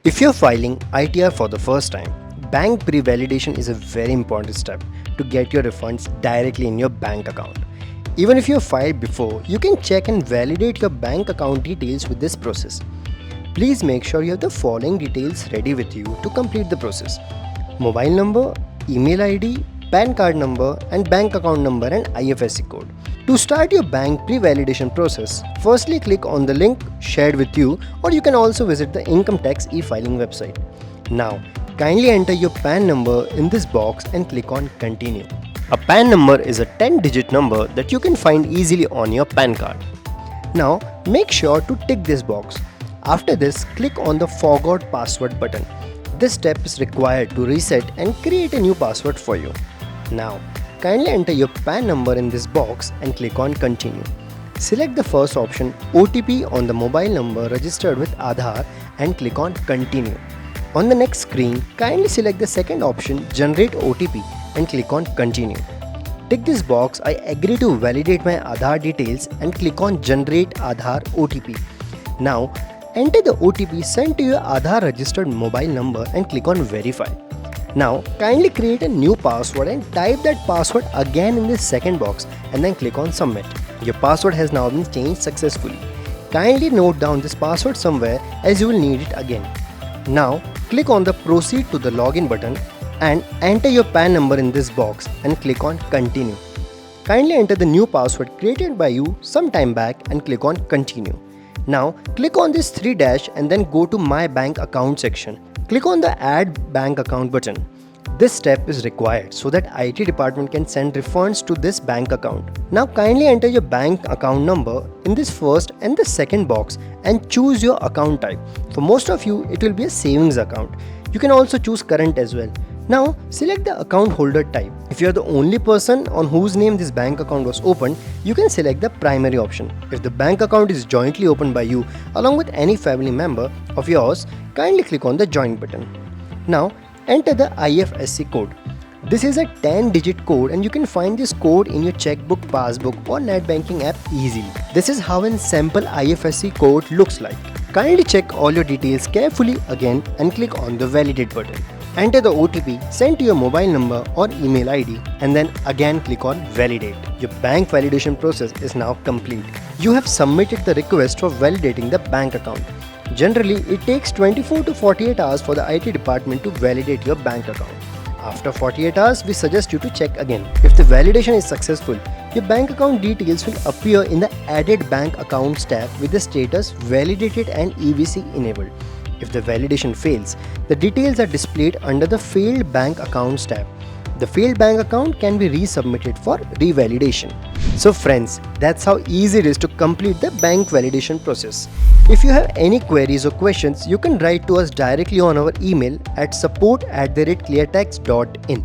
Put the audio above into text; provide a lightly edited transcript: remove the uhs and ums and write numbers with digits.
If you're filing ITR for the first time, bank pre-validation is a very important step to get your refunds directly in your bank account. Even if you filed before, you can check and validate your bank account details with this process. Please make sure you have the following details ready with you to complete the process: mobile number, email ID, PAN card number, and bank account number and IFSC code. To start your bank pre-validation process, firstly click on the link shared with you, or you can also visit the income tax e-filing website. Now, kindly enter your PAN number in this box and click on continue. A PAN number is a 10-digit number that you can find easily on your PAN card. Now, make sure to tick this box. After this, click on the forgot password button. This step is required to reset and create a new password for you. Now, kindly enter your PAN number in this box and click on continue. Select the first option, OTP, on the mobile number registered with Aadhaar and click on continue. On the next screen, kindly select the second option, generate OTP, and click on continue. Tick this box, I agree to validate my Aadhaar details, and click on generate Aadhaar OTP. Now, enter the OTP sent to your Aadhaar registered mobile number and click on verify. Now, kindly create a new password and type that password again in this second box and then click on submit. Your password has now been changed successfully. Kindly note down this password somewhere as you will need it again. Now, click on the proceed to the login button and enter your PAN number in this box and click on continue. Kindly enter the new password created by you some time back and click on continue. Now, click on this 3 dash and then go to my bank account section. Click on the add bank account button. This step is required so that IT department can send refunds to this bank account. Now kindly enter your bank account number in this first and the second box and choose your account type. For most of you, it will be a savings account. You can also choose current as well. Now select the account holder type. If you are the only person on whose name this bank account was opened, you can select the primary option. If the bank account is jointly opened by you along with any family member of yours, kindly click on the join button. Now enter the IFSC code. This is a 10-digit code and you can find this code in your checkbook, passbook or net banking app easily. This is how a sample IFSC code looks like. Kindly check all your details carefully again and click on the validate button. Enter the OTP sent to your mobile number or email ID and then again click on validate. Your bank validation process is now complete. You have submitted the request for validating the bank account. Generally, it takes 24 to 48 hours for the IT department to validate your bank account. After 48 hours, we suggest you to check again. If the validation is successful, your bank account details will appear in the added bank accounts tab with the status validated and EVC enabled. If the validation fails, the details are displayed under the failed bank accounts tab. The failed bank account can be resubmitted for revalidation. So friends, that's how easy it is to complete the bank validation process. If you have any queries or questions, you can write to us directly on our email at support@cleartax.in.